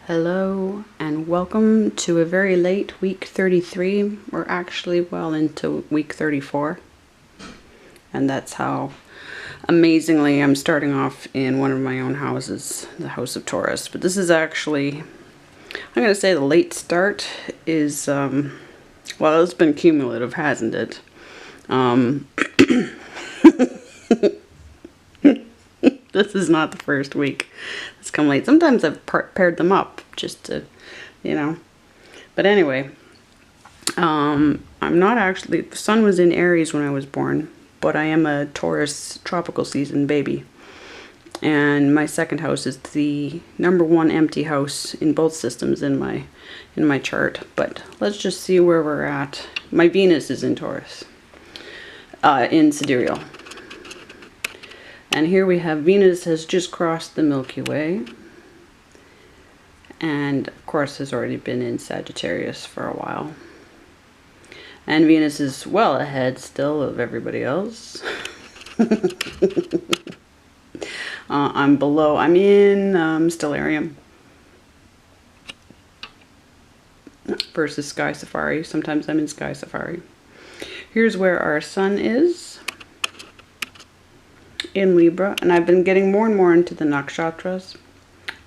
Hello and welcome to a very late week 33. We're actually well into week 34. And that's how amazingly I'm starting off in one of my own houses, the House of Taurus. But this is actually, I'm going to say the late start is, well, it's been cumulative, hasn't it? This is not the first week that's come late. Sometimes I've paired them up just to, But anyway, I'm not actually, the sun was in Aries when I was born, but I am a Taurus tropical season baby. And my second house is the #1 empty house in both systems in my chart. But let's just see where we're at. My Venus is in Taurus, in sidereal. And here we have Venus has just crossed the Milky Way. And of course has already been in Sagittarius for a while. And Venus is well ahead still of everybody else. I'm in Stellarium versus Sky Safari. Sometimes I'm in Sky Safari. Here's where our sun is. In Libra, and I've been getting more and more into the nakshatras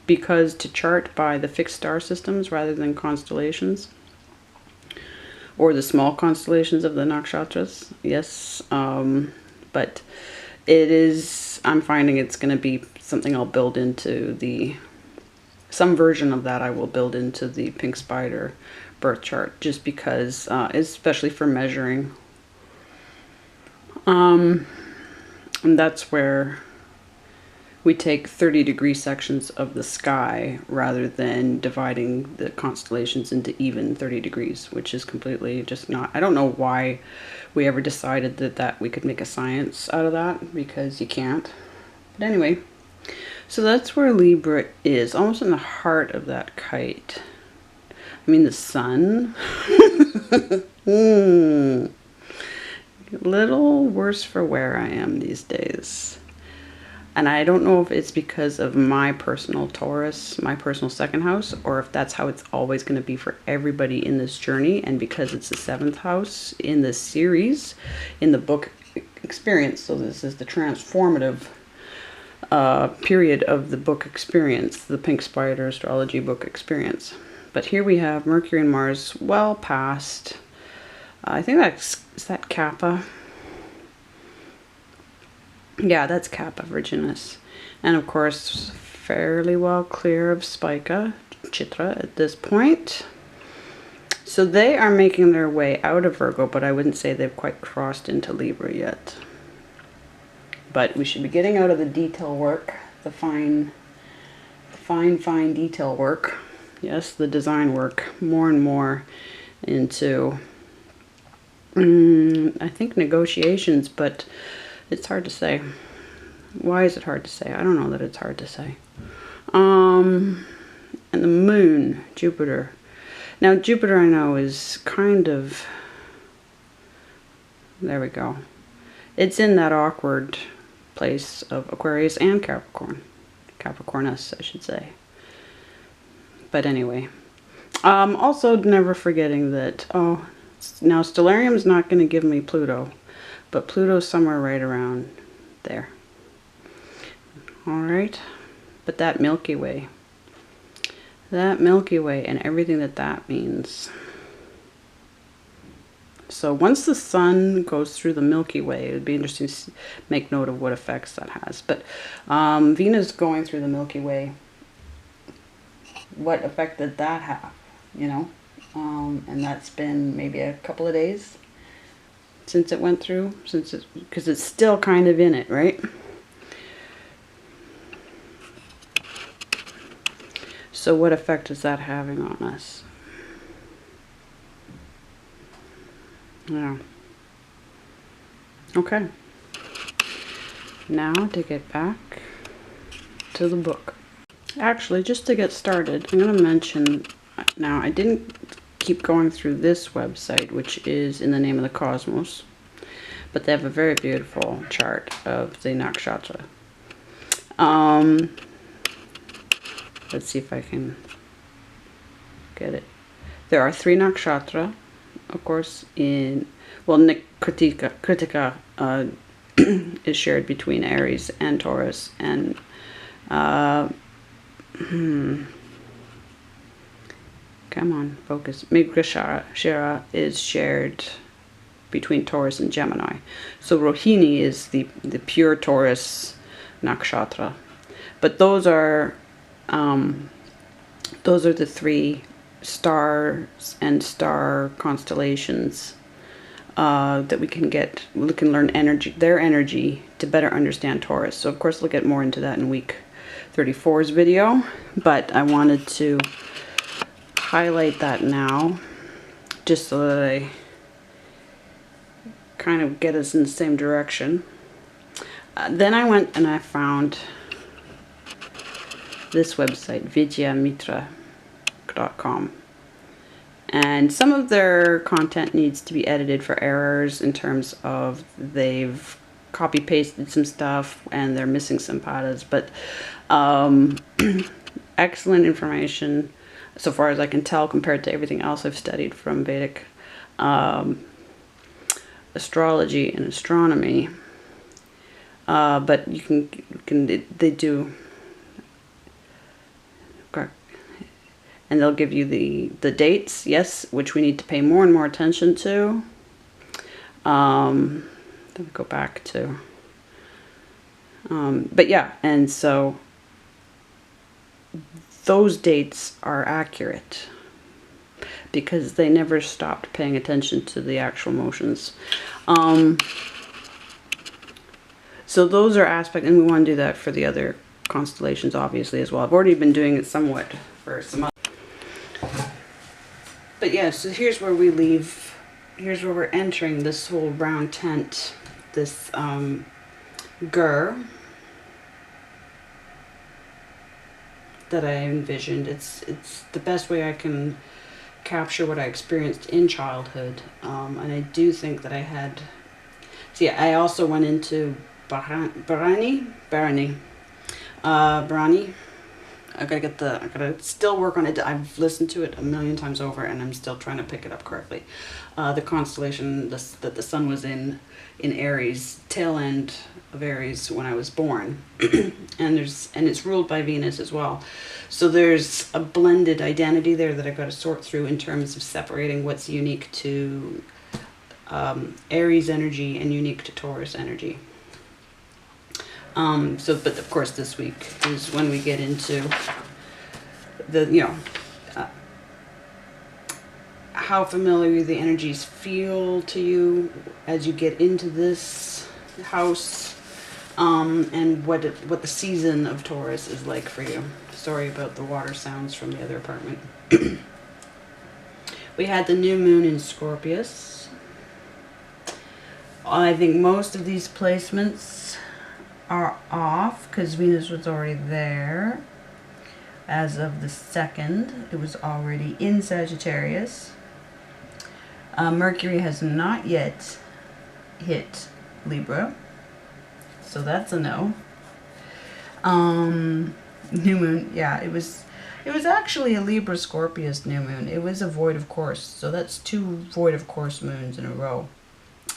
because to chart by the fixed star systems rather than constellations or the small constellations of the nakshatras. Yes, but it is, I'm finding it's going to be something I'll build into some version of that I will build into the Pink Spider birth chart, just because, especially for measuring. And that's where we take 30-degree sections of the sky rather than dividing the constellations into even 30 degrees, which is completely just not, I don't know why we ever decided that we could make a science out of that, because you can't. But anyway, so that's where Libra is, almost in the heart of that kite. I mean the sun. A little worse for where I am these days. And I don't know if it's because of my personal Taurus, my personal second house, or if that's how it's always going to be for everybody in this journey. And because it's the 7th house in this series, in the book experience. So this is the transformative period of the book experience, the Pink Spider astrology book experience. But here we have Mercury and Mars well past, I think is that Kappa? Yeah, that's Kappa Virginis. And of course, fairly well clear of Spica, Chitra at this point. So they are making their way out of Virgo, but I wouldn't say they've quite crossed into Libra yet. But we should be getting out of the detail work, the fine detail work. Yes, the design work, more and more into I think negotiations, but it's hard to say. Why is it hard to say? I don't know that it's hard to say. And the moon, Jupiter. Now Jupiter I know is kind of, there we go. It's in that awkward place of Aquarius and Capricorn. Capricornus, I should say. But anyway. Also never forgetting that, now Stellarium is not going to give me Pluto, but Pluto's somewhere right around there. Alright, but that Milky Way and everything that means. So once the sun goes through the Milky Way, it would be interesting to make note of what effects that has. But Venus going through the Milky Way, what effect did that have, and that's been maybe a couple of days since it went through, because it's still kind of in it, right? So what effect is that having on us? Yeah. Okay. Now to get back to the book. Actually, just to get started, I'm going to mention, now I didn't keep going through this website, which is In the Name of the Cosmos, but they have a very beautiful chart of the nakshatra. Let's see if I can get it. There are 3 nakshatra, of course, well, Kritika is shared between Aries and Taurus, and come on, focus. Mrigashirat is shared between Taurus and Gemini. So Rohini is the pure Taurus nakshatra. But those are the 3 stars and star constellations that we can learn their energy to better understand Taurus. So of course we'll get more into that in week 34's video, but I wanted to highlight that now just so that I kind of get us in the same direction. Then I went and I found this website, vidyamitra.com, and some of their content needs to be edited for errors in terms of they've copy pasted some stuff and they're missing some padas, but excellent information so far as I can tell compared to everything else I've studied from Vedic astrology and astronomy. But they do, and they'll give you the dates, yes, which we need to pay more and more attention to. Let me go back to, but yeah, and so those dates are accurate because they never stopped paying attention to the actual motions. So those are aspects, and we want to do that for the other constellations obviously as well. I've already been doing it somewhat for some other. But yeah, so here's where we leave. Here's where we're entering this whole round tent, this gur that I envisioned. It's the best way I can capture what I experienced in childhood, and I do think that I had. See, I also went into Barani. I gotta still work on it. I've listened to it a million times over and I'm still trying to pick it up correctly. The constellation that the sun was in Aries, tail end of Aries when I was born. and it's ruled by Venus as well. So there's a blended identity there that I've got to sort through in terms of separating what's unique to Aries energy and unique to Taurus energy. But of course this week is when we get into the, how familiar the energies feel to you as you get into this house, and what the season of Taurus is like for you. Sorry about the water sounds from the other apartment. We had the new moon in Scorpius. I think most of these placements are off because Venus was already there. As of the 2nd, it was already in Sagittarius. Mercury has not yet hit Libra, so that's a no. New moon, yeah, it was actually a Libra Scorpius new moon. It was a void of course, so that's 2 void of course moons in a row.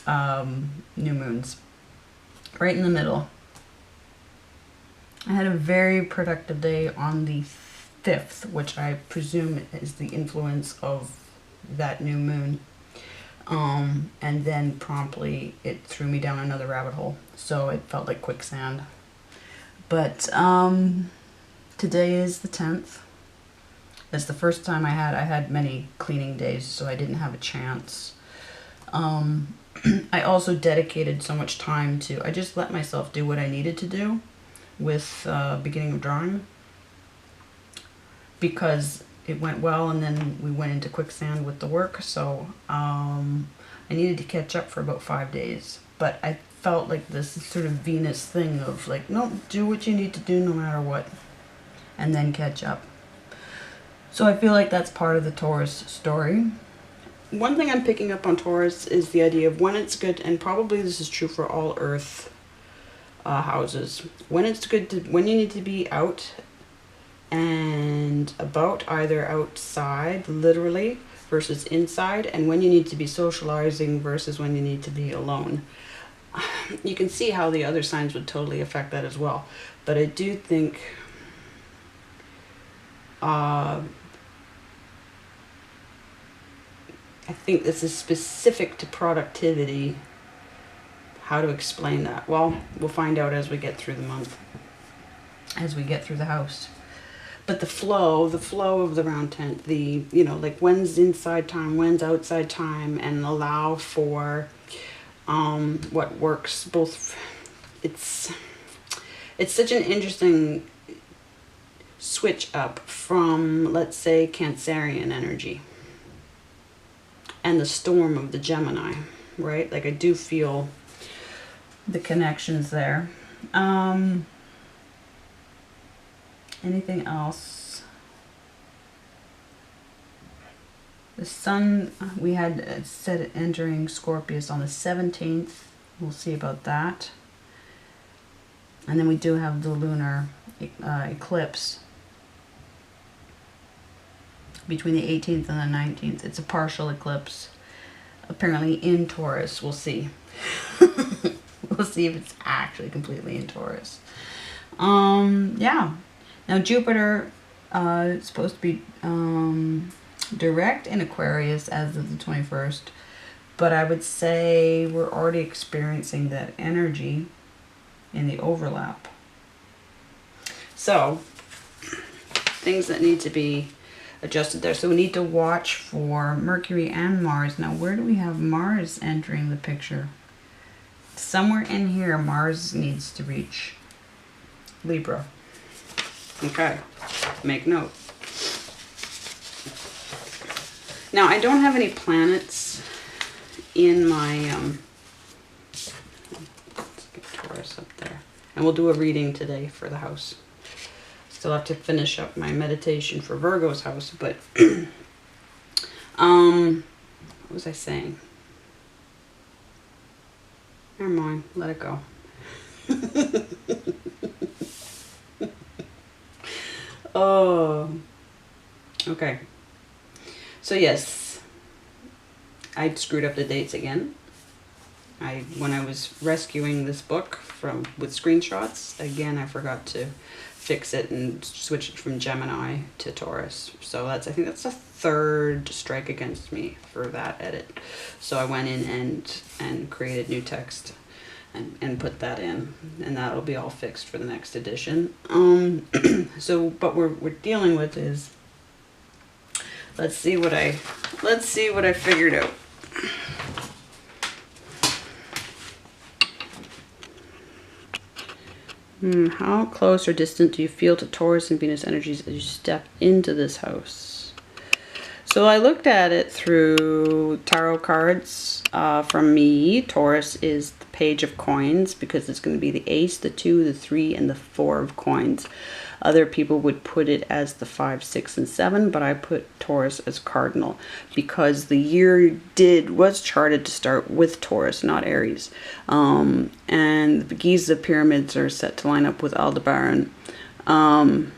New moons right in the middle. I had a very productive day on the 5th, which I presume is the influence of that new moon. And then promptly it threw me down another rabbit hole. So it felt like quicksand. But today is the 10th. That's the first time I had many cleaning days, so I didn't have a chance. I also dedicated so much time to, I just let myself do what I needed to do with beginning of drawing, because it went well and then we went into quicksand with the work. So I needed to catch up for about 5 days, but I felt like this sort of Venus thing of like, no, do what you need to do no matter what, and then catch up. So I feel like that's part of the Taurus story. One thing I'm picking up on Taurus is the idea of when it's good, and probably this is true for all Earth houses, when it's good to, when you need to be out and about either outside, literally, versus inside, and when you need to be socializing versus when you need to be alone. You can see how the other signs would totally affect that as well. But I do think I think this is specific to productivity. How to explain that? Well, we'll find out as we get through the month, as we get through the house. But the flow of the round tent, the, you know, like when's inside time, when's outside time, and allow for what works both. It's such an interesting switch up from, let's say, Cancerian energy and the storm of the Gemini, right? Like I do feel the connections there. Anything else? The sun, we had said entering Scorpius on the 17th. We'll see about that. And then we do have the lunar eclipse between the 18th and the 19th. It's a partial eclipse, apparently in Taurus. We'll see. We'll see if it's actually completely in Taurus. Yeah. Now Jupiter is supposed to be direct in Aquarius as of the 21st, but I would say we're already experiencing that energy in the overlap. So things that need to be adjusted there. So we need to watch for Mercury and Mars. Now where do we have Mars entering the picture? Somewhere in here Mars needs to reach Libra. Okay, make note. Now I don't have any planets in my let's get Taurus up there, and we'll do a reading today for the house. Still have to finish up my meditation for Virgo's house, but what was I saying? Never mind, let it go. Oh, okay. So yes, I screwed up the dates again. When I was rescuing this book with screenshots, again I forgot to fix it and switch it from Gemini to Taurus. So I think that's the third strike against me for that edit. So I went in and created new text and put that in, and that'll be all fixed for the next edition. So what we're dealing with is, let's see what I figured out. How close or distant do you feel to Taurus and Venus energies as you step into this house? So I looked at it through tarot cards. From me, Taurus is the Page of Coins, because it's going to be the Ace, the 2, the 3, and the 4 of Coins. Other people would put it as the 5, 6, and 7, but I put Taurus as cardinal because the year was charted to start with Taurus, not Aries. And the Giza pyramids are set to line up with Aldebaran, and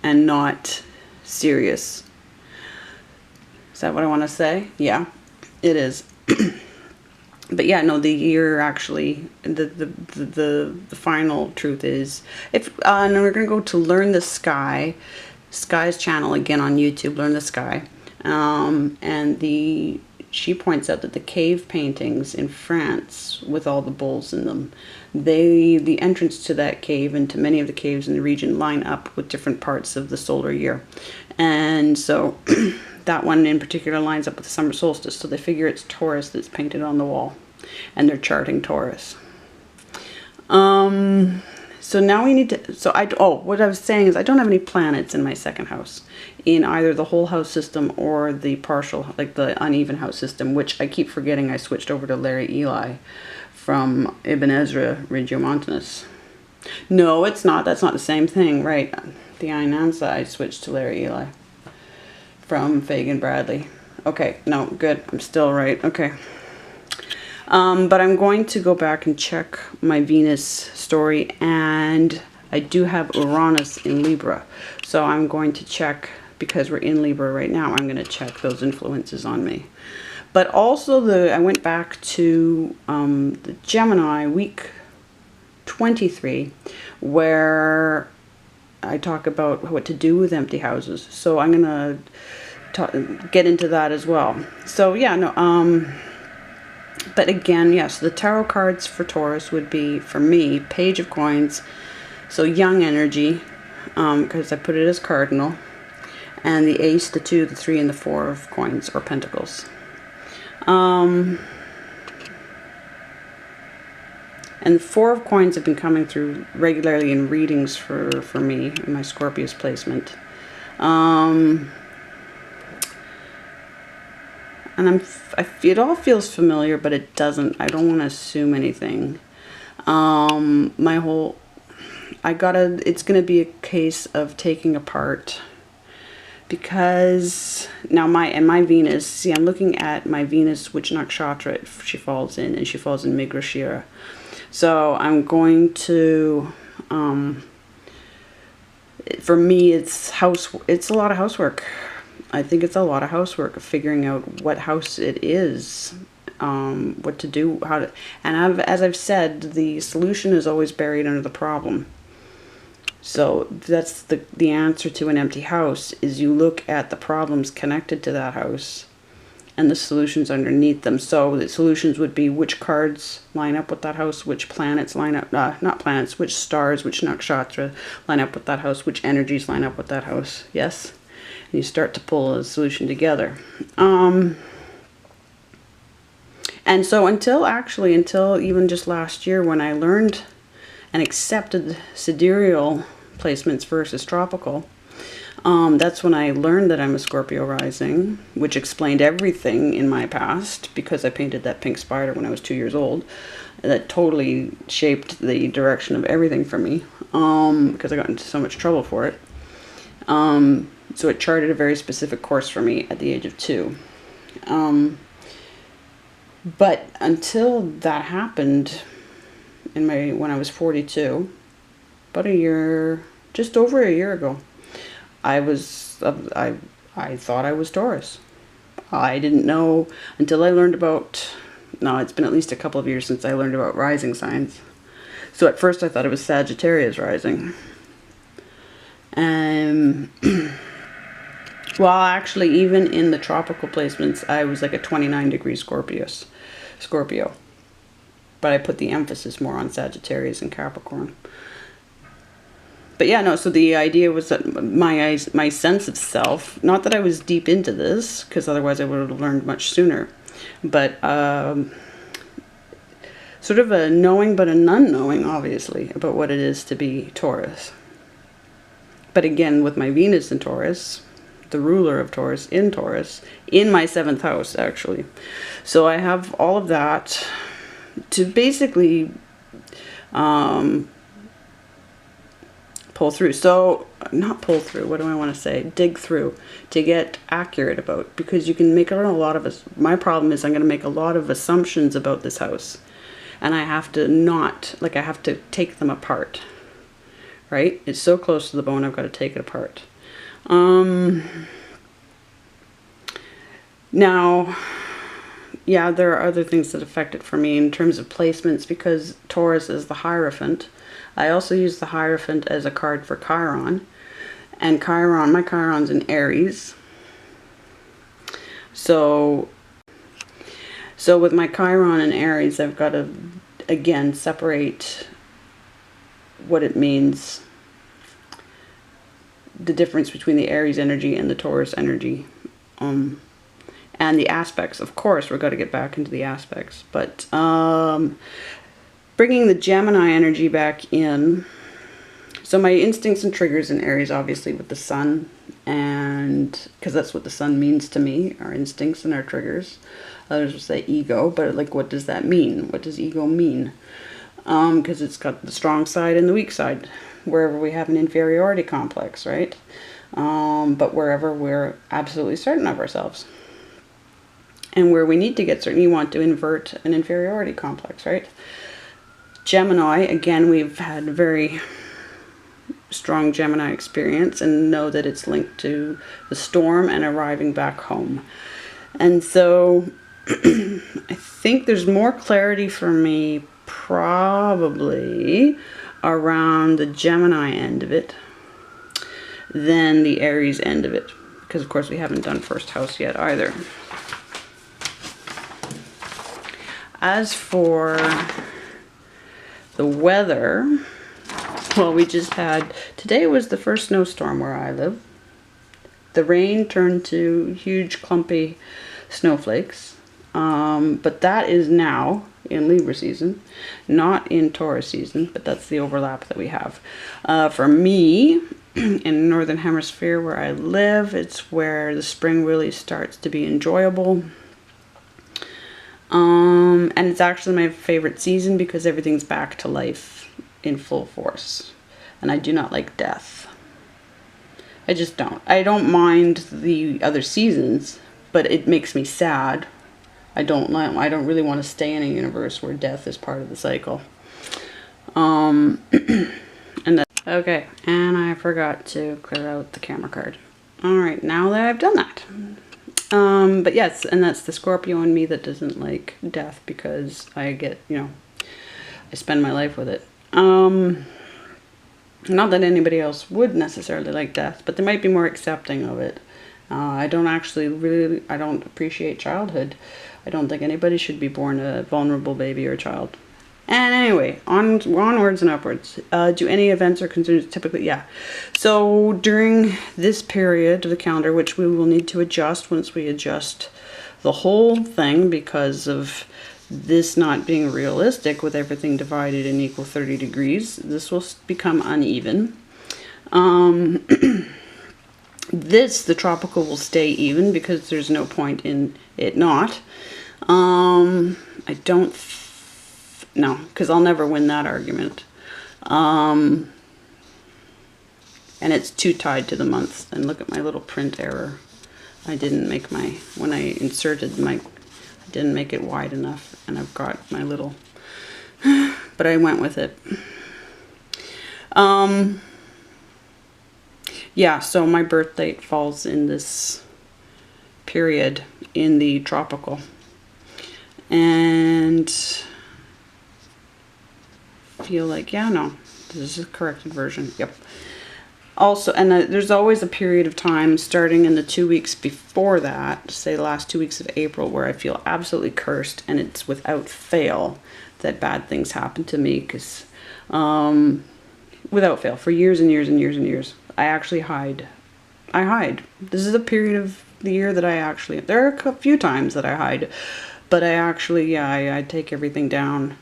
not Sirius. Is that what I want to say? Yeah, it is. But yeah, no, the year actually, the final truth is, and we're going to go to Learn the Sky's channel again on YouTube, Learn the Sky. And she points out that the cave paintings in France with all the bulls in them, the entrance to that cave and to many of the caves in the region line up with different parts of the solar year. And so that one in particular lines up with the summer solstice. So they figure it's Taurus that's painted on the wall, and they're charting Taurus. So now we need to, what I was saying is I don't have any planets in my second house, in either the whole house system or the partial, like the uneven house system, which I keep forgetting I switched over to Larry Eli from Ibn Ezra Regiomontanus. No, it's not. That's not the same thing, right? The Inansa, I switched to Larry Eli from Fagan Bradley. Okay, no, good. I'm still right. Okay. But I'm going to go back and check my Venus story, and I do have Uranus in Libra. So I'm going to check, because we're in Libra right now, I'm going to check those influences on me. But also I went back to the Gemini week 23, where I talk about what to do with empty houses. So I'm going to get into that as well. So yeah, no, but again, yes, the tarot cards for Taurus would be, for me, Page of Coins, so young energy, because I put it as cardinal, and the Ace, the 2, the 3, and the 4 of Coins, or Pentacles. And the 4 of Coins have been coming through regularly in readings for me, in my Scorpius placement. And it all feels familiar, but it doesn't. I don't want to assume anything. It's going to be a case of taking apart, because now my Venus, see, I'm looking at my Venus, which nakshatra she falls in, and she falls in Migrashira. So I'm going to, for me, it's a lot of housework. I think it's a lot of housework of figuring out what house it is, what to do, how to, and as I've said, the solution is always buried under the problem. So that's the answer to an empty house, is you look at the problems connected to that house and the solutions underneath them. So the solutions would be which cards line up with that house, which planets line up, not planets, which stars, which nakshatra line up with that house, which energies line up with that house. Yes? And you start to pull a solution together. And so until even just last year, when I learned and accepted sidereal placements versus tropical, that's when I learned that I'm a Scorpio rising, which explained everything in my past, because I painted that pink spider when I was 2 years old. That totally shaped the direction of everything for me, because I got into so much trouble for it. So it charted a very specific course for me at the age of 2. But until that happened, when I was 42, about a year, just over a year ago, I thought I was Taurus. I didn't know until I learned about, no, it's been at least a couple of years since I learned about rising signs. So at first I thought it was Sagittarius rising. Well, actually, even in the tropical placements, I was like a 29-degree Scorpio. But I put the emphasis more on Sagittarius and Capricorn. But yeah, no, so the idea was that my sense of self, not that I was deep into this, because otherwise I would have learned much sooner, but sort of a knowing but an unknowing, obviously, about what it is to be Taurus. But again, with my Venus in Taurus, the ruler of Taurus, in my 7th house, actually. So I have all of that to basically pull through. So, not pull through, what do I want to say? Dig through, to get accurate about, because you can make a lot of, my problem is I'm going to make a lot of assumptions about this house. And I have to I have to take them apart. Right? It's so close to the bone, I've got to take it apart. Now, yeah, there are other things that affect it for me in terms of placements, because Taurus is the Hierophant. I also use the Hierophant as a card for Chiron. And my Chiron's in Aries. So with my Chiron in Aries, I've got to, again, separate what it means, the difference between the Aries energy and the Taurus energy, and the aspects. Of course, we've got to get back into the aspects, but bringing the Gemini energy back in. So my instincts and triggers in Aries, obviously, with the sun, and because that's what the sun means to me, our instincts and our triggers. Others will say ego, but like, what does that mean? What does ego mean? Because it's got the strong side and the weak side, wherever we have an inferiority complex, right? But wherever we're absolutely certain of ourselves. And where we need to get certain, you want to invert an inferiority complex, right? Gemini, again, we've had very strong Gemini experience and know that it's linked to the storm and arriving back home. And so I think there's more clarity for me probably around the Gemini end of it than the Aries end of it. Because of course we haven't done first house yet either. As for the weather, well, we just had, today was the first snowstorm where I live. The rain turned to huge clumpy snowflakes. But that is now in Libra season, not in Taurus season, but that's the overlap that we have. For me, in the Northern Hemisphere where I live, it's where the spring really starts to be enjoyable. And it's actually my favorite season because everything's back to life in full force. And I do not like death. I just don't. I don't mind the other seasons, but it makes me sad. I don't really want to stay in a universe where death is part of the cycle. And that, okay, and I forgot to clear out the camera card. All right, now that I've done that. But yes, and that's the Scorpio in me that doesn't like death because I get, I spend my life with it. Not that anybody else would necessarily like death, but they might be more accepting of it. I don't appreciate childhood. I don't think anybody should be born a vulnerable baby or child. And anyway, onwards and upwards. Do any events or concerns typically? Yeah. So during this period of the calendar, which we will need to adjust once we adjust the whole thing because of this not being realistic with everything divided in equal 30 degrees, this will become uneven. The tropical will stay even because there's no point in it not. I don't no, because I'll never win that argument. And it's too tied to the months. And look at my little print error. I didn't make when I inserted I didn't make it wide enough. And I've got my little, but I went with it. Yeah, so my birth date falls in this period in the tropical. And feel like, yeah, no, this is a corrected version. Yep. Also, and there's always a period of time starting in the 2 weeks before that, say the last 2 weeks of April, where I feel absolutely cursed, and it's without fail that bad things happen to me, because without fail, for years and years and years and years, I actually hide. I hide. This is a period of the year that there are a few times that I hide, but I actually, yeah, I take everything down.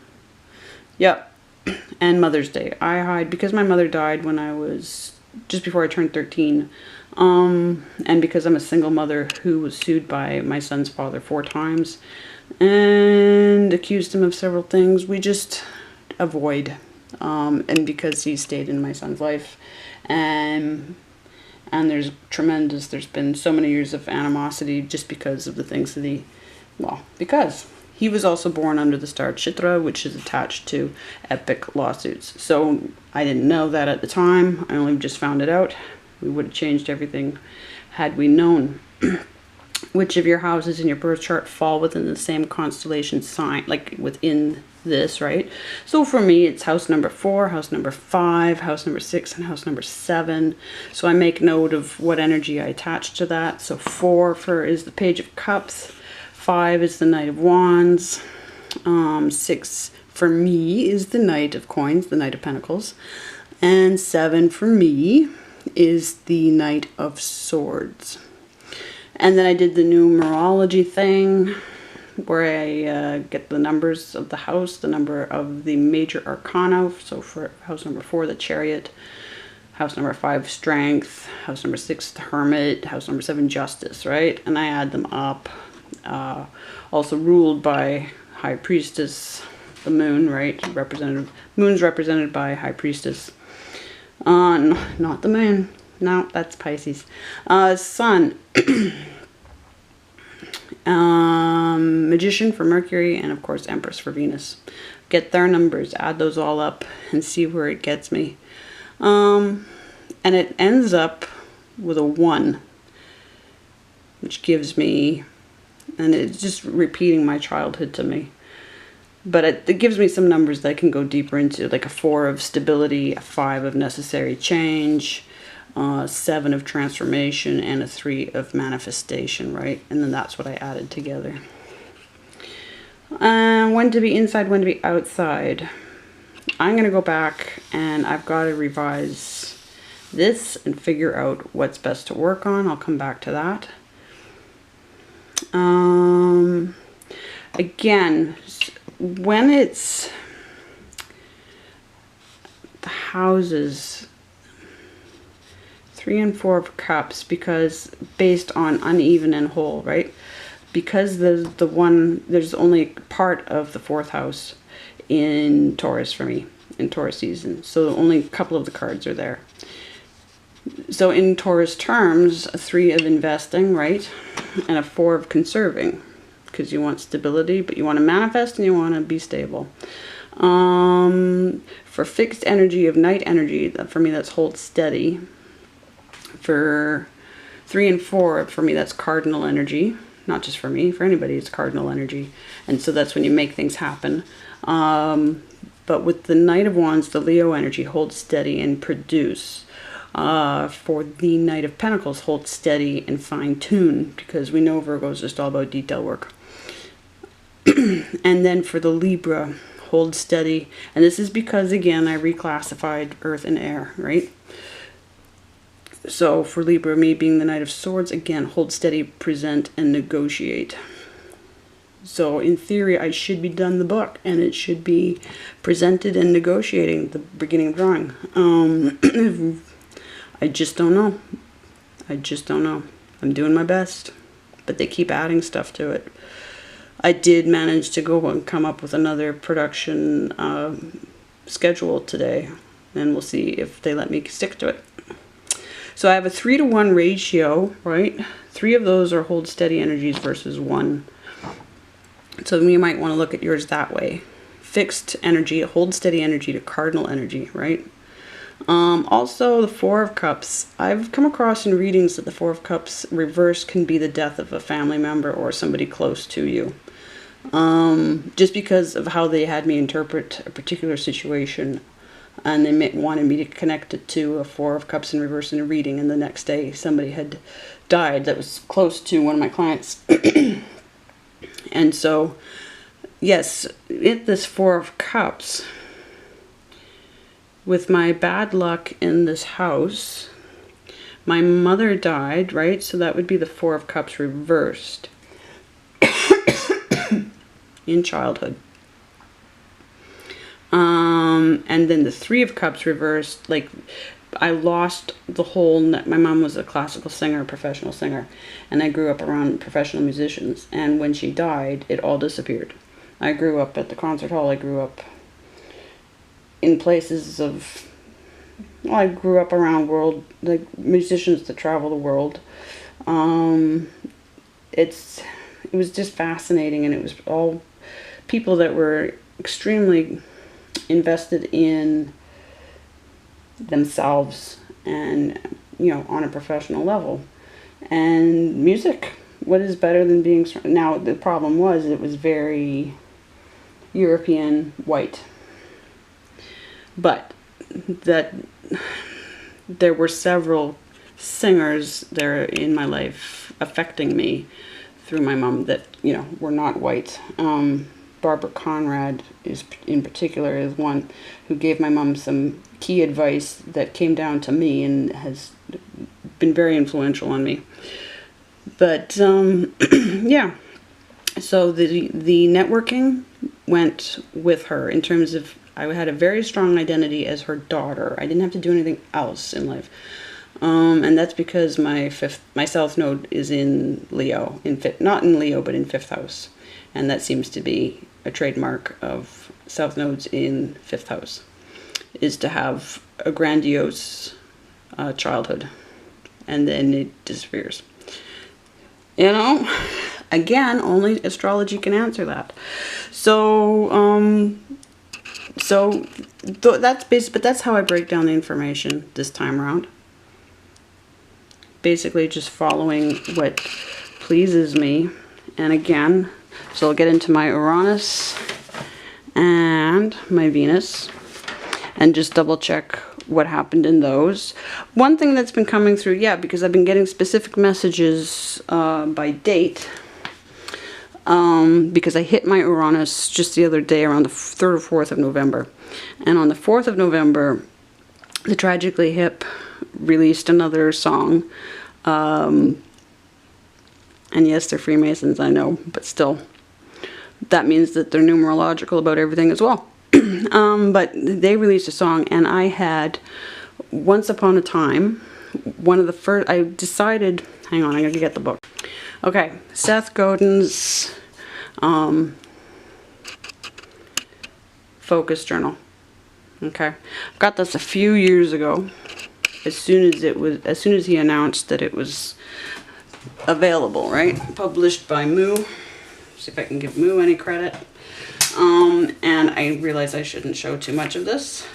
Yep. And Mother's Day. I hide because my mother died when I was just before I turned 13. And because I'm a single mother who was sued by my son's father 4 times and accused him of several things, we just avoid. And because he stayed in my son's life, and there's been so many years of animosity just because of the things that because he was also born under the star Chitra, which is attached to epic lawsuits. So I didn't know that at the time. I only just found it out. We would have changed everything had we known. Which of your houses in your birth chart fall within the same constellation sign, like within this, right? So for me, it's house number 4, house number 5, house number 6, and house number 7. So I make note of what energy I attach to that. So 4 is the Page of Cups. 5 is the Knight of Wands. 6 for me is the Knight of Coins, the Knight of Pentacles. And 7 for me is the Knight of Swords. And then I did the numerology thing where I get the numbers of the house, the number of the major arcana. So for house number 4, the Chariot. House number 5, Strength. House number 6, the Hermit. House number 7, Justice, right? And I add them up. Also ruled by High Priestess, the Moon, right? Moon's represented by High Priestess. No, not the Moon. No, that's Pisces. Sun. Magician for Mercury, and of course Empress for Venus. Get their numbers, add those all up, and see where it gets me. And it ends up with a 1, which gives me, and it's just repeating my childhood to me. But it gives me some numbers that I can go deeper into, like a 4 of stability, a 5 of necessary change, 7 of transformation, and a 3 of manifestation, right? And then that's what I added together. When to be inside, when to be outside. I'm going to go back and I've got to revise this and figure out what's best to work on. I'll come back to that. Again, when it's the houses, 3 and 4 of cups, because based on uneven and whole, right? Because there's only part of the 4th house in Taurus for me, in Taurus season. So only a couple of the cards are there. So in Taurus terms, a 3 of investing, right? And a 4 of conserving, because you want stability, but you want to manifest and you want to be stable. For fixed energy of night energy, for me that's hold steady. For 3 and 4, for me that's cardinal energy. Not just for me, for anybody, it's cardinal energy. And so that's when you make things happen. But with the Knight of Wands, the Leo energy, hold steady and produce. For the Knight of Pentacles, hold steady and fine tune, because we know Virgo is just all about detail work. And then for the Libra, hold steady. And this is because, again, I reclassified earth and air, right? So for Libra, me being the Knight of Swords, again, hold steady, present, and negotiate. So in theory, I should be done the book, and it should be presented and negotiating, the beginning of drawing. I just don't know. I just don't know. I'm doing my best, but they keep adding stuff to it. I did manage to go and come up with another production schedule today, and we'll see if they let me stick to it. So I have a 3-to-1 ratio, right? 3 of those are hold steady energies versus 1. So you might want to look at yours that way. Fixed energy, hold steady energy to cardinal energy, right? Also, the 4 of Cups. I've come across in readings that the 4 of Cups reverse can be the death of a family member or somebody close to you. Just because of how they had me interpret a particular situation. And they wanted me to connect it to a 4 of Cups in reverse in a reading. And the next day, somebody had died that was close to one of my clients. And so, yes, this 4 of Cups, with my bad luck in this house, my mother died, right? So that would be the 4 of Cups reversed in childhood. And then the 3 of Cups reversed, like I lost the whole, my mom was a classical singer, a professional singer, and I grew up around professional musicians. And when she died, it all disappeared. I grew up at the concert hall. I grew up in places of, well, I grew up around like musicians that travel the world. It was just fascinating, and it was all people that were extremely invested in themselves and, you know, on a professional level. And music, what is better than being, now the problem was it was very European white, but that there were several singers there in my life affecting me through my mom that, you know, were not white. Barbara Conrad is in particular is one who gave my mom some key advice that came down to me and has been very influential on me. But yeah, so the networking went with her in terms of I had a very strong identity as her daughter. I didn't have to do anything else in life. And that's because my South Node is in Leo, not in Leo, but in 5th house. And that seems to be a trademark of South Nodes in 5th house, is to have a grandiose childhood, and then it disappears. You know, again, only astrology can answer that. So, that's basic, but that's how I break down the information this time around. basically just following what pleases me. And again, so I'll get into my Uranus and my Venus and just double check what happened in those. One thing that's been coming through, yeah, because I've been getting specific messages by date, because I hit my Uranus just the other day around the 3rd or 4th of November. And on the 4th of November, the Tragically Hip released another song. And yes, they're Freemasons, I know, but still, that means that they're numerological about everything as well. But they released a song, and I had, once upon a time, one of the first, I decided, hang on, I gotta get the book. Okay, Seth Godin's Focus Journal. Okay, I got this a few years ago, as soon as he announced that it was available, right? Published by Moo. See if I can give Moo any credit. And I realized I shouldn't show too much of this,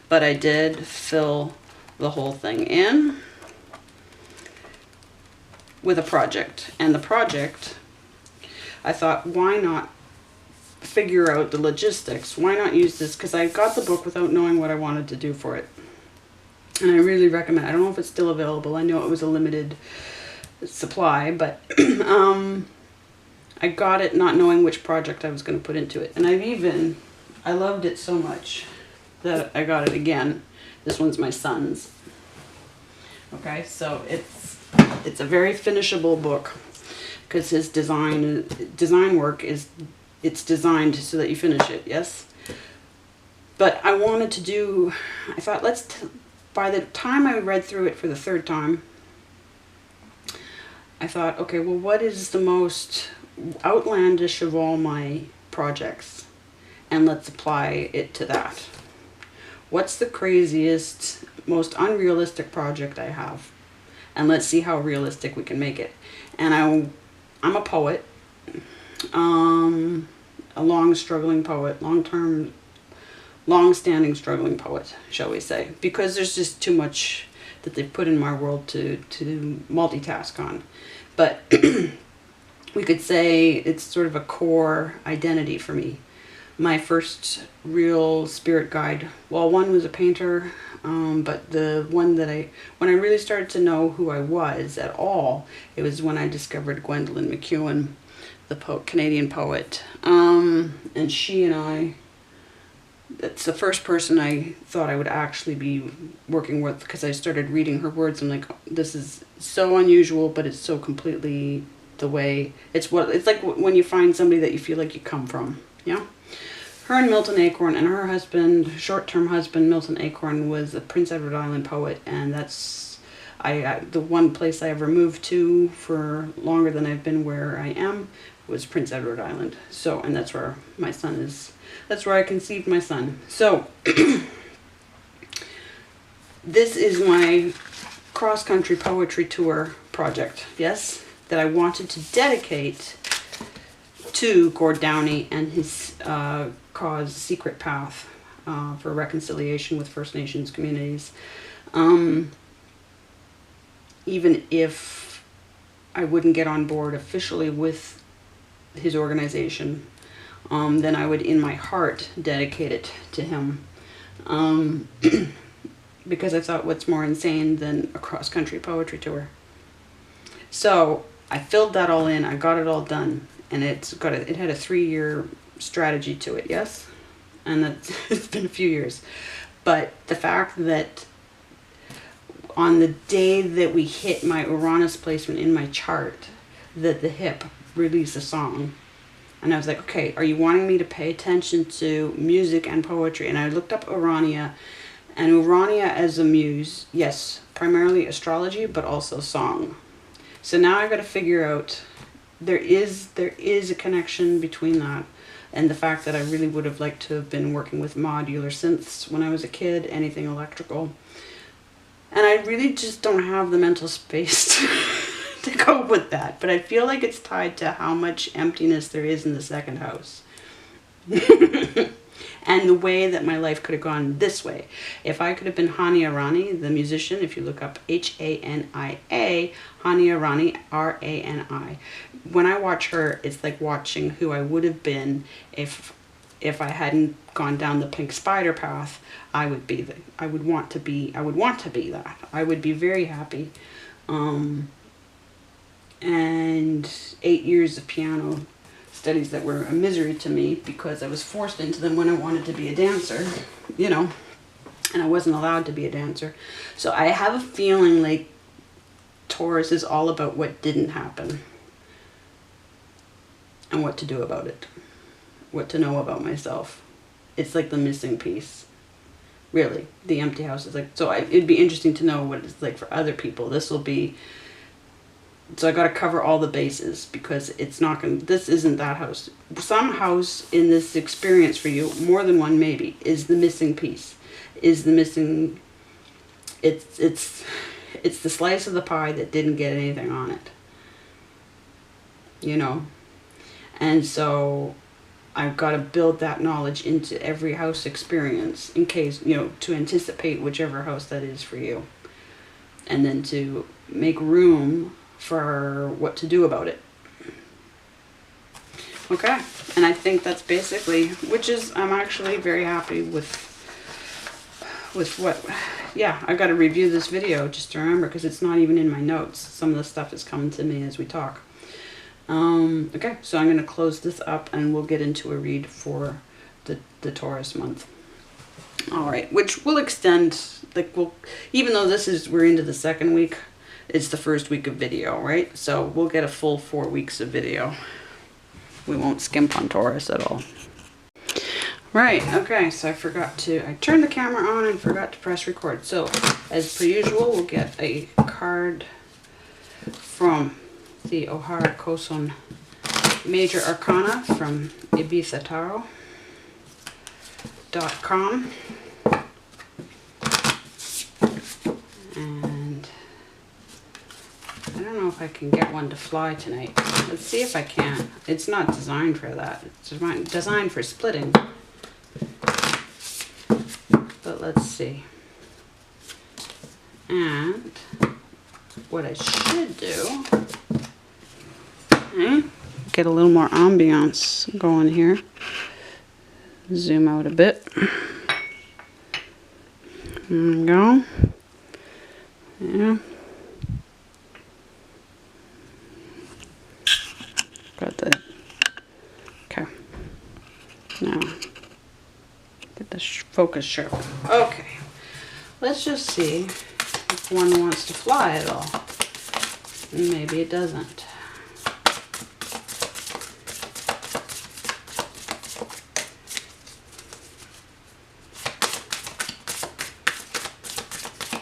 but I did fill the whole thing in with a project. And the project, I thought, why not figure out the logistics? Why not use this? Because I got the book without knowing what I wanted to do for it. And I really recommend, I don't know if it's still available. I know it was a limited supply, but I got it not knowing which project I was going to put into it. And I loved it so much that I got it again. This one's my son's. Okay, so it's a very finishable book, because his design work it's designed so that you finish it, yes? But I wanted to do, I thought, by the time I read through it for the 3rd time, I thought, okay, well, what is the most outlandish of all my projects? And let's apply it to that. What's the craziest, most unrealistic project I have? And let's see how realistic we can make it. And I'm a poet, a long-struggling poet, long-standing struggling poet, shall we say, because there's just too much that they've put in my world to multitask on. But we could say it's sort of a core identity for me. My first real spirit guide, well, one was a painter, but the one that when I really started to know who I was at all, it was when I discovered Gwendolyn McEwen, the Canadian poet. And she and I, that's the first person I thought I would actually be working with, because I started reading her words. I'm like, this is so unusual, but it's so completely the way, it's like when you find somebody that you feel like you come from, yeah? Her and Milton Acorn, and her husband, short-term husband, Milton Acorn, was a Prince Edward Island poet, and that's the one place I ever moved to for longer than I've been where I am was Prince Edward Island. So, and that's where my son is. That's where I conceived my son. So, this is my cross-country poetry tour project, yes, that I wanted to dedicate to Gord Downey and his cause, Secret Path, for reconciliation with First Nations communities. Even if I wouldn't get on board officially with his organization, then I would, in my heart, dedicate it to him. Because I thought, what's more insane than a cross-country poetry tour? So I filled that all in, I got it all done, and it had a 3-year strategy to it, yes? And it's been a few years. But the fact that on the day that we hit my Uranus placement in my chart, that the hip released a song. And I was like, okay, are you wanting me to pay attention to music and poetry? And I looked up Urania, and Urania as a muse, yes, primarily astrology, but also song. So now I've got to figure out, there is a connection between that and the fact that I really would have liked to have been working with modular synths when I was a kid, anything electrical. And I really just don't have the mental space to cope with that. But I feel like it's tied to how much emptiness there is in the 2nd house. and the way that my life could have gone this way. If I could have been Hania Rani, the musician, if you look up Hania, Hania Rani, Rani. When I watch her, it's like watching who I would have been if I hadn't gone down the pink spider path. I would want to be that. I would be very happy. And 8 years of piano studies that were a misery to me because I was forced into them when I wanted to be a dancer, you know, and I wasn't allowed to be a dancer. So I have a feeling like Taurus is all about what didn't happen and what to do about it, what to know about myself. It's like the missing piece. Really, the empty house is like, so it'd be interesting to know what it's like for other people. This will be, so I got to cover all the bases because it's not going to, this isn't that house. Some house in this experience for you, more than one maybe, is the missing piece, is the missing, it's the slice of the pie that didn't get anything on it, you know. And so I've got to build that knowledge into every house experience in case, you know, to anticipate whichever house that is for you. And then to make room for what to do about it. Okay, and I think that's basically, which is, I'm actually very happy with what, yeah, I've got to review this video just to remember because it's not even in my notes. Some of the stuff is coming to me as we talk. Okay, so I'm going to close this up and we'll get into a read for the Taurus month. All right, which will extend, like, even though we're into the second week, it's the first week of video, right? So we'll get a full 4 weeks of video. We won't skimp on Taurus at all. Right, okay, so I turned the camera on and forgot to press record. So, as per usual, we'll get a card from the O'Hara Koson Major Arcana from ibisataro.com. And I don't know if I can get one to fly tonight. Let's see if I can. It's not designed for that. It's designed for splitting. But let's see. And what I should do, okay, get a little more ambiance going here. Zoom out a bit. There we go. Yeah. Got that. Okay. Now, get the focus sharp. Okay. Let's just see if one wants to fly at all. Maybe it doesn't.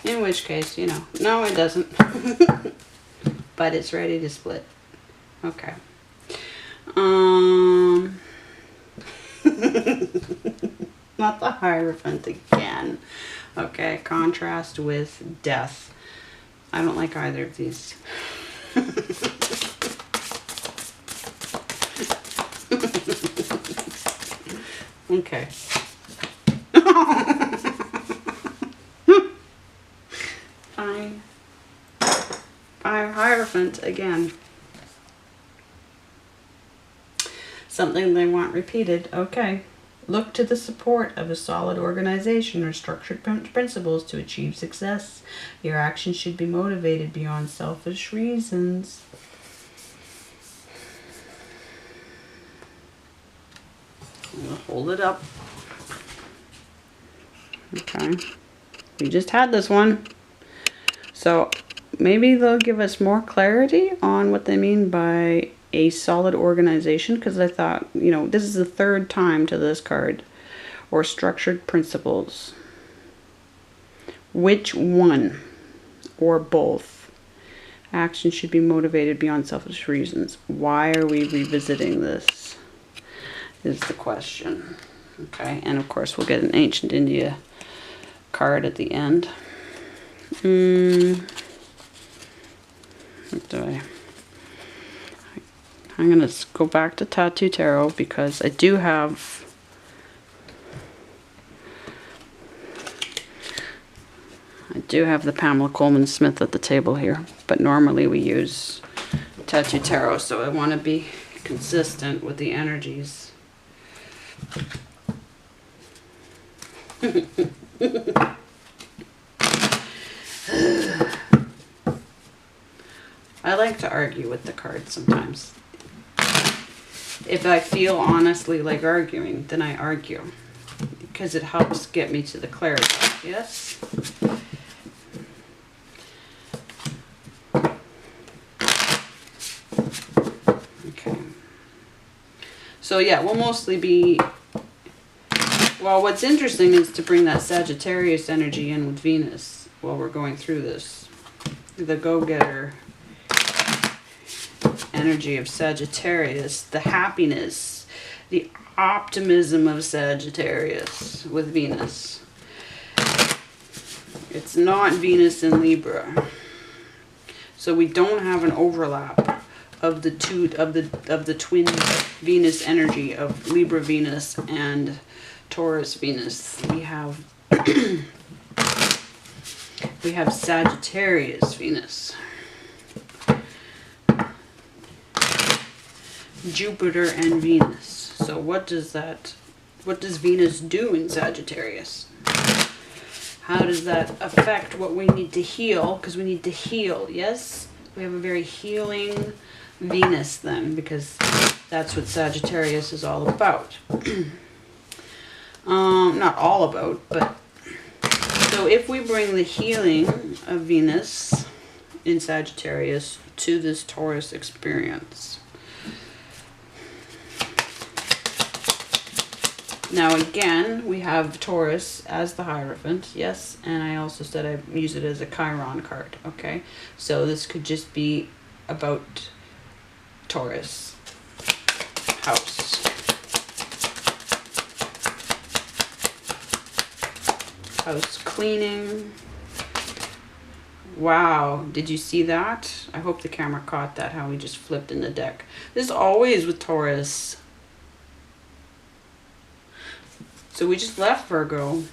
In which case, you know, no, it doesn't. But it's ready to split. Okay. Not the Hierophant again. Okay, contrast with Death. I don't like either of these. Okay. Fine. Hierophant again. Something they want repeated. Okay. Look to the support of a solid organization or structured principles to achieve success. Your actions should be motivated beyond selfish reasons. We'll hold it up. Okay. We just had this one. So maybe they'll give us more clarity on what they mean by a solid organization, because I thought, you know, this is the third time to this card. Or structured principles. Which one? Or both? Action should be motivated beyond selfish reasons. Why are we revisiting this? Is the question. Okay, and of course we'll get an Ancient India card at the end. What do I'm going to go back to Tattoo Tarot because I do have do have the Pamela Coleman Smith at the table here, but normally we use Tattoo Tarot, so I want to be consistent with the energies. I like to argue with the cards sometimes. If I feel honestly like arguing, then I argue. Because it helps get me to the clarity. Yes? Okay. So yeah, we'll mostly be... Well, what's interesting is to bring that Sagittarius energy in with Venus while we're going through this. The go-getter energy of Sagittarius, the happiness, the optimism of Sagittarius with Venus. It's not Venus in Libra. So we don't have an overlap of the twin Venus energy of Libra Venus and Taurus Venus. We have we have Sagittarius Venus. Jupiter and Venus. So what does Venus do in Sagittarius? How does that affect what we need to heal? Because we need to heal, yes? We have a very healing Venus then, because that's what Sagittarius is all about. Not all about, but... So if we bring the healing of Venus in Sagittarius to this Taurus experience... Now again, we have Taurus as the Hierophant, yes, and I also said I use it as a Chiron card, okay? So this could just be about Taurus house. House cleaning. Wow, did you see that? I hope the camera caught that, how we just flipped in the deck. This is always with Taurus. So we just left Virgo,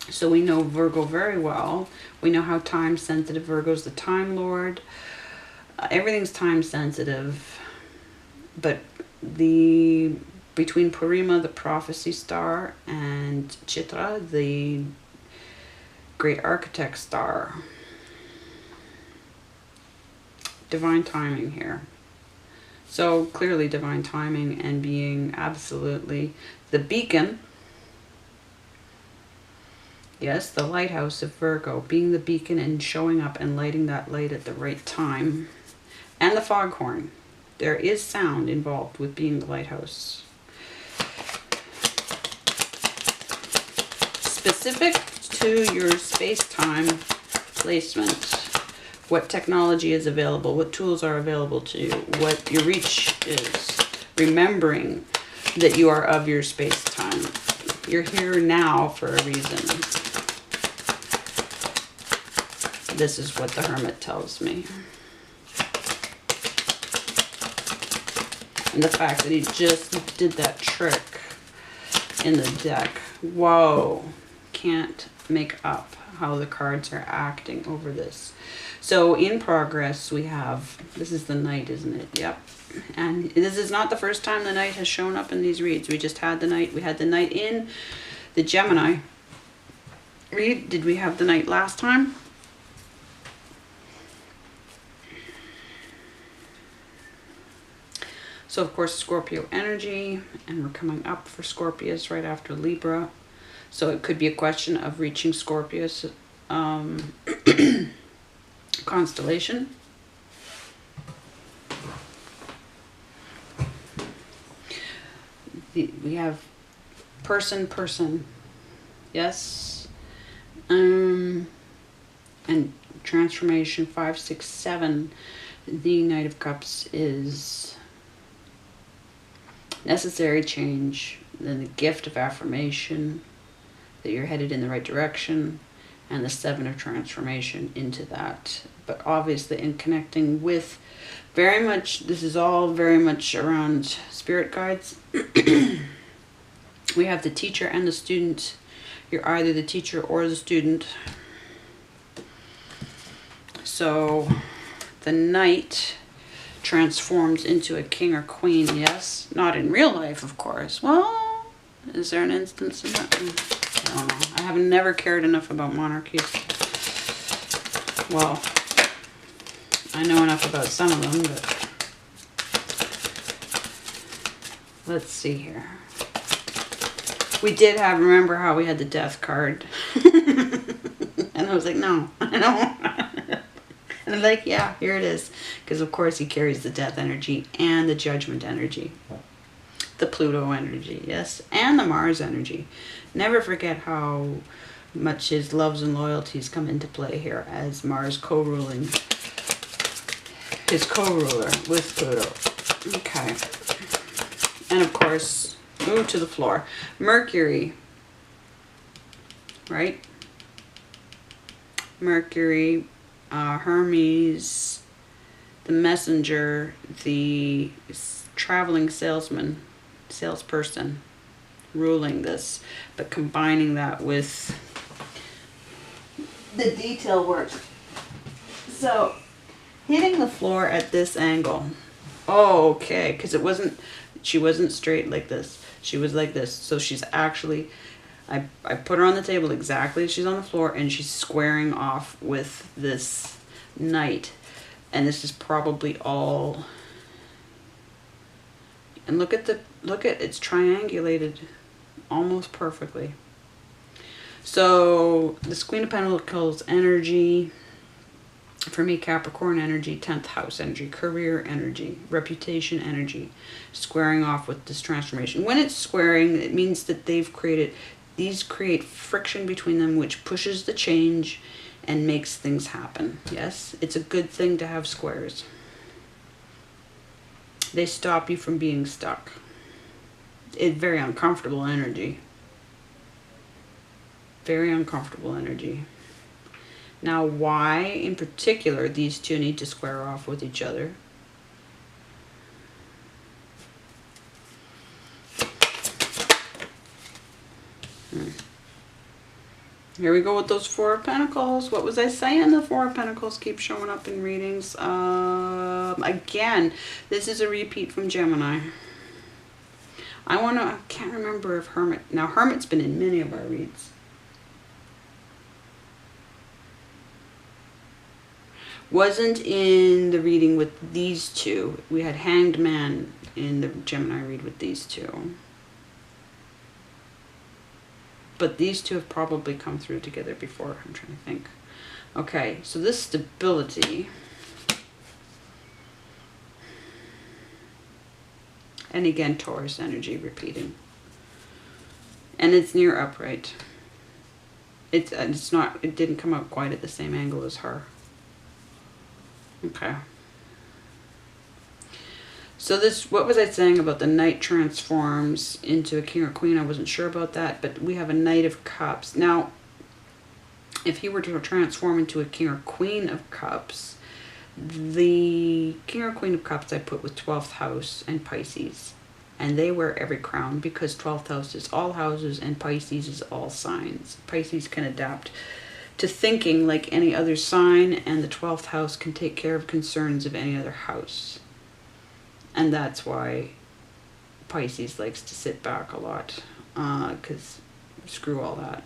so we know Virgo very well. We know how time sensitive. Virgo's the time lord. Everything's time sensitive. But between Purima, the prophecy star, and Chitra, the great architect star. Divine timing here. So clearly divine timing and being absolutely the beacon. Yes, the lighthouse of Virgo, being the beacon and showing up and lighting that light at the right time. And the foghorn. There is sound involved with being the lighthouse. Specific to your space-time placement, what technology is available, what tools are available to you, what your reach is. Remembering that you are of your space-time. You're here now for a reason. This is what the Hermit tells me. And the fact that he just did that trick in the deck. Whoa. Can't make up how the cards are acting over this. So in progress we have, this is the Knight, isn't it? Yep. And this is not the first time the Knight has shown up in these reads. We just had the Knight. We had the Knight in the Gemini read. Did we have the Knight last time? So of course Scorpio energy, and we're coming up for Scorpius right after Libra. So it could be a question of reaching Scorpius constellation. We have person, yes, and transformation 5, 6, 7. The Knight of Cups is necessary change, then the gift of affirmation that you're headed in the right direction, and the 7 of transformation into that. But obviously in connecting with very much, this is all very much around spirit guides. We have the teacher and the student. You're either the teacher or the student. So the Knight transforms into a king or queen. Yes, not in real life, of course. Well, is there an instance of that? I don't know. I have never cared enough about monarchies. Well, I know enough about some of them, but let's see here. We did have, remember how we had the death card? And I was like, no, I don't. And I'm like, yeah, here it is. Because of course he carries the death energy and the judgment energy. The Pluto energy, yes. And the Mars energy. Never forget how much his loves and loyalties come into play here as Mars co-ruling. His co-ruler with Pluto. Okay. And of course, move to the floor. Mercury. Right? Mercury, Hermes, the messenger, the traveling salesperson ruling this, but combining that with the detail work. So hitting the floor at this angle. Oh, okay, because she wasn't straight like this. She was like this. So she's actually, I put her on the table exactly as she's on the floor, and she's squaring off with this Knight. And this is probably all, and look at it's triangulated almost perfectly. So this Queen of Pentacles energy, for me, Capricorn energy, 10th house energy, career energy, reputation energy, squaring off with this transformation. When it's squaring, it means that these create friction between them, which pushes the change and makes things happen. Yes, it's a good thing to have squares. They stop you from being stuck. It's very uncomfortable energy. Very uncomfortable energy. Now, why in particular these two need to square off with each other? Here we go with those Four of Pentacles. What was I saying? The Four of Pentacles keep showing up in readings. Again, this is a repeat from Gemini. I can't remember if Hermit, now Hermit's been in many of our reads. Wasn't in the reading with these two. We had Hanged Man in the Gemini read with these two. But these two have probably come through together before. I'm trying to think. Okay, so this stability. And again, Taurus energy repeating. And it's near upright. It's not, it didn't come out quite at the same angle as her. Okay. So this, what was I saying about the Knight transforms into a king or queen? I wasn't sure about that, but we have a Knight of Cups. Now, if he were to transform into a king or queen of cups, the king or queen of cups I put with 12th house and Pisces. And they wear every crown because 12th house is all houses and Pisces is all signs. Pisces can adapt to thinking like any other sign, and the 12th house can take care of concerns of any other house. And that's why Pisces likes to sit back a lot, because screw all that.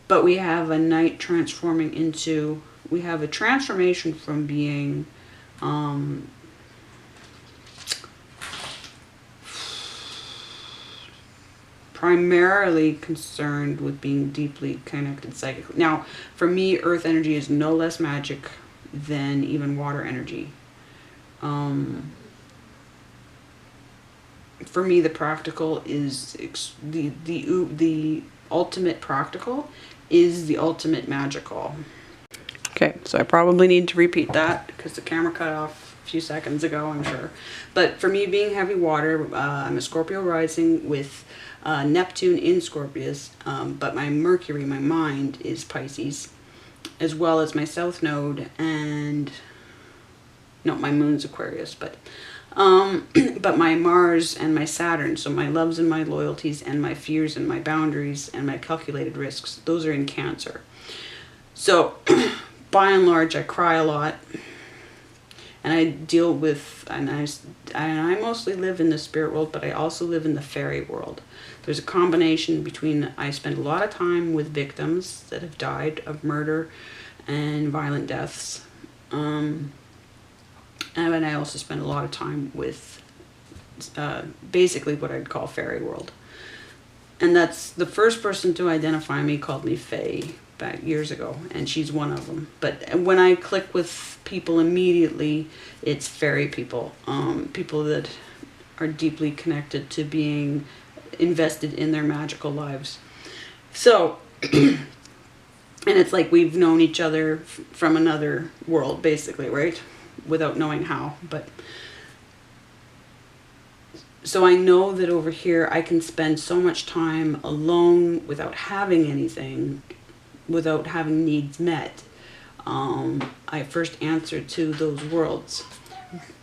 But we have a Knight transforming into, we have a transformation from being primarily concerned with being deeply connected psychically. Now, for me, earth energy is no less magic than even water energy. For me, the practical is the ultimate practical is the ultimate magical. Okay, so I probably need to repeat that because the camera cut off a few seconds ago, I'm sure. But for me, being heavy water, I'm a Scorpio rising with Neptune in Scorpius, but my Mercury, my mind, is Pisces, as well as my South Node and, no, my Moon's Aquarius, but my Mars and my Saturn, so my loves and my loyalties and my fears and my boundaries and my calculated risks, those are in Cancer. So by and large, I cry a lot. And I deal with, and I mostly live in the spirit world, but I also live in the fairy world. There's a combination between, I spend a lot of time with victims that have died of murder and violent deaths. And I also spend a lot of time with basically what I'd call fairy world. And that's the first person to identify me called me Faye back years ago, and she's one of them. But when I click with people immediately, it's fairy people, people that are deeply connected to being invested in their magical lives. So, and it's like we've known each other from another world, basically, right? Without knowing how, but so I know that over here I can spend so much time alone without having anything, without having needs met. I first answer to those worlds.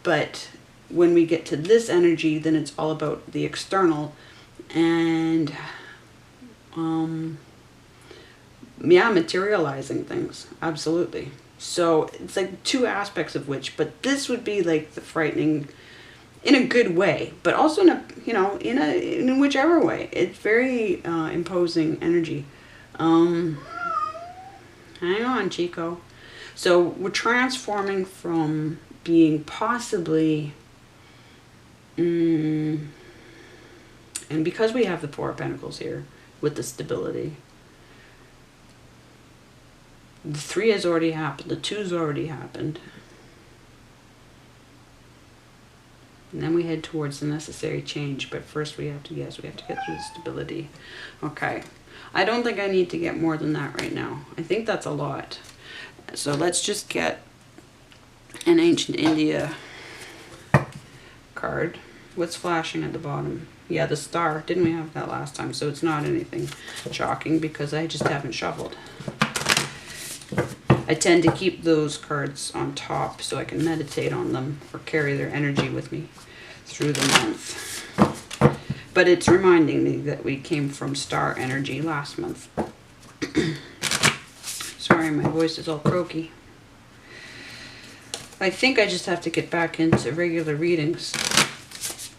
But when we get to this energy, then it's all about the external and yeah, materializing things. Absolutely. So it's like two aspects of which, but this would be like the frightening in a good way, but also in a, you know, in whichever way. It's very imposing energy. Hang on, Chico. So we're transforming from being possibly, and because we have the Four of Pentacles here with the stability, the 3 has already happened, the 2's already happened. And then we head towards the necessary change. But first we have to, yes, we have to get through the stability. Okay. I don't think I need to get more than that right now. I think that's a lot. So let's just get an Ancient India card. What's flashing at the bottom? Yeah, the star. Didn't we have that last time? So it's not anything shocking because I just haven't shuffled. I tend to keep those cards on top so I can meditate on them or carry their energy with me through the month. But it's reminding me that we came from star energy last month. Sorry, my voice is all croaky. I think I just have to get back into regular readings.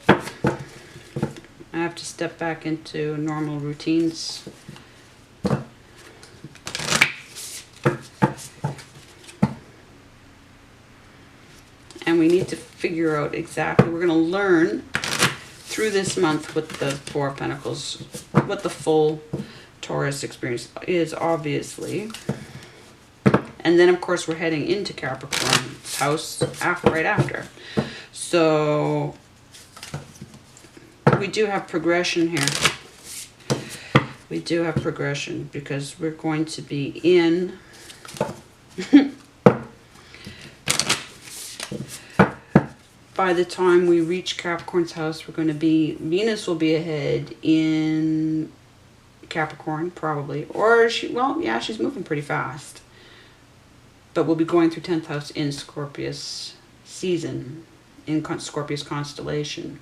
I have to step back into normal routines. And we need to figure out exactly, we're going to learn through this month with the Four of Pentacles, what the full Taurus experience is, obviously. And then, of course, we're heading into Capricorn's house right after. So we do have progression here. We do have progression because we're going to be in... By the time we reach Capricorn's house, we're going to be... Venus will be ahead in Capricorn, probably. Or, well, yeah, she's moving pretty fast. But we'll be going through 10th house in Scorpius season, in Scorpius constellation.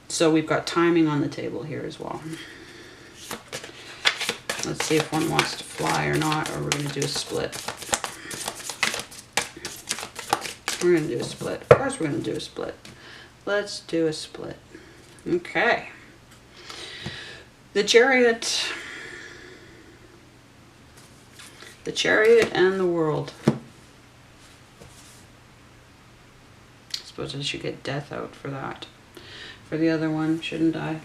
So we've got timing on the table here as well. Let's see if one wants to fly or not, or we're going to do a split. We're going to do a split. Of course we're going to do a split. Let's do a split. Okay. The Chariot. The Chariot and the World. I suppose I should get Death out for that. For the other one, shouldn't I?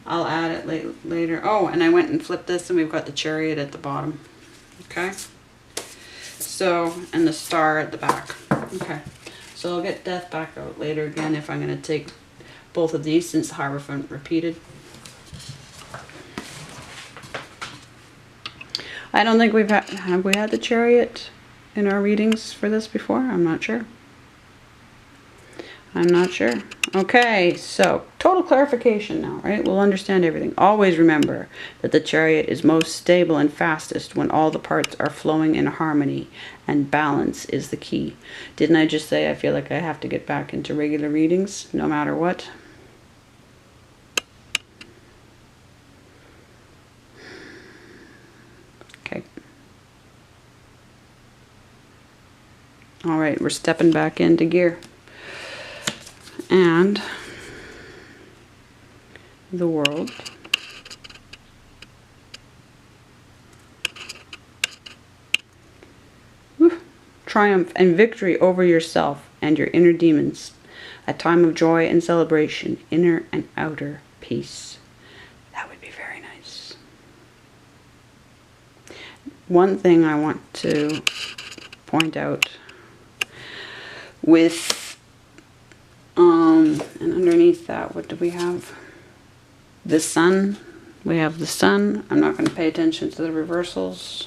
I'll add it later. Oh, and I went and flipped this and we've got the Chariot at the bottom. Okay. So, and the star at the back. Okay. So I'll get Death back out later again if I'm going to take both of these since the Hierophant repeated. I don't think have we had the Chariot in our readings for this before? I'm not sure. I'm not sure. Okay, so total clarification now, right? We'll understand everything. Always remember that the Chariot is most stable and fastest when all the parts are flowing in harmony, and balance is the key. Didn't I just say I feel like I have to get back into regular readings no matter what? Okay. right, we're stepping back into gear. And the World. Whew. Triumph and victory over yourself and your inner demons. A time of joy and celebration, inner and outer peace. That would be very nice. One thing I want to point out with, and underneath that, what do we have? The Sun. We have the Sun. I'm not going to pay attention to the reversals.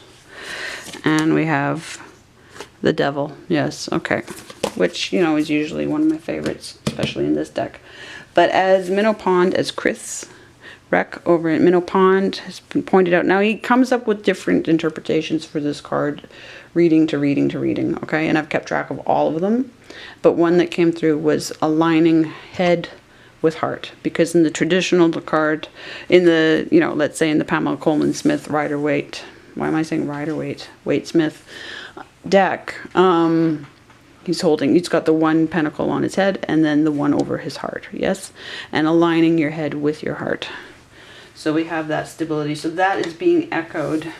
And we have the Devil. Yes, okay. Which, you know, is usually one of my favorites, especially in this deck. But as Minnow Pond, as Chris Rec over at Minnow Pond has been pointed out, now he comes up with different interpretations for this card, reading to reading to reading, okay? And I've kept track of all of them. But one that came through was aligning head with heart. Because in the traditional card, in the, you know, let's say in the Pamela Coleman Smith Rider-Waite, why am I saying Rider-Waite? Waite-Smith deck, he's got the one pentacle on his head and then the one over his heart, yes? And aligning your head with your heart. So we have that stability. So that is being echoed.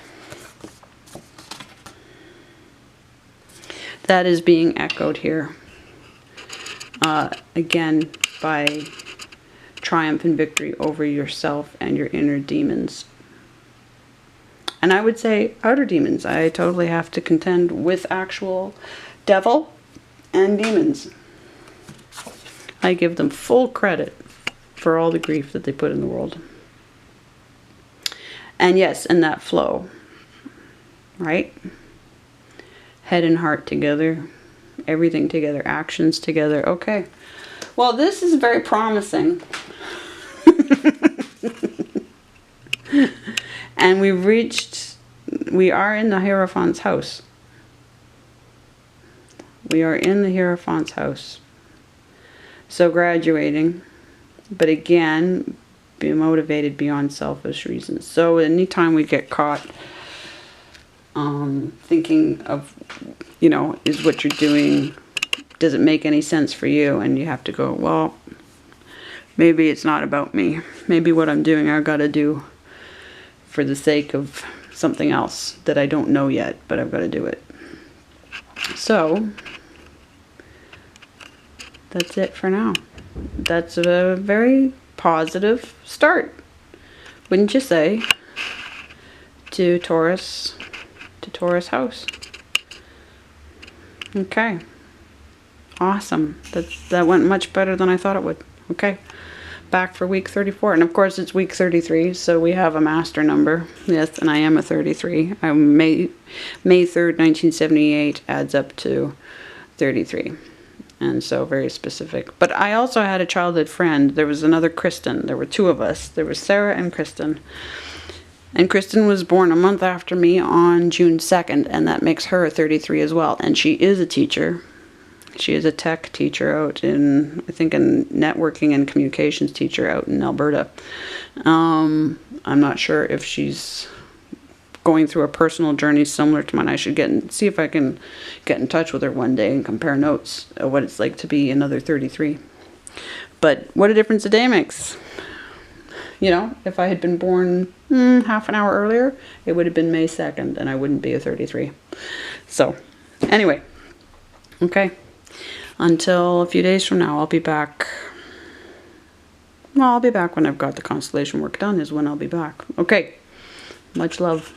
That is being echoed here. Again, by triumph and victory over yourself and your inner demons. And I would say outer demons. I totally have to contend with actual devil and demons. I give them full credit for all the grief that they put in the world. And yes, in that flow, right? Head and heart together, everything together, actions together. Okay. Well, this is very promising. And we are in the Hierophant's house. We are in the Hierophant's house. So graduating, but again, be motivated beyond selfish reasons. So anytime we get caught thinking of, you know, is what you're doing, does it make any sense for you? And you have to go, well, maybe it's not about me. Maybe what I'm doing I've got to do for the sake of something else that I don't know yet, but I've got to do it. So that's it for now. That's a very positive start, wouldn't you say, to Taurus house. Okay, awesome. That went much better than I thought it would. Okay, back for week 34, and of course it's week 33, so we have a master number. Yes, and I am a 33. I'm May 3rd, 1978 adds up to 33. And so very specific. But I also had a childhood friend. There was another Kristen. There were two of us. There was Sarah and Kristen. And Kristen was born a month after me on June 2nd. And that makes her a 33 as well. And she is a teacher. She is a tech teacher out in, I think, a networking and communications teacher out in Alberta. I'm not sure if she's going through a personal journey similar to mine. I should see if I can get in touch with her one day and compare notes of what it's like to be another 33. But what a difference a day makes. You know, if I had been born half an hour earlier, it would have been May 2nd and I wouldn't be a 33. So, anyway. Okay. Until a few days from now, I'll be back. Well, I'll be back when I've got the constellation work done is when I'll be back. Okay. Much love.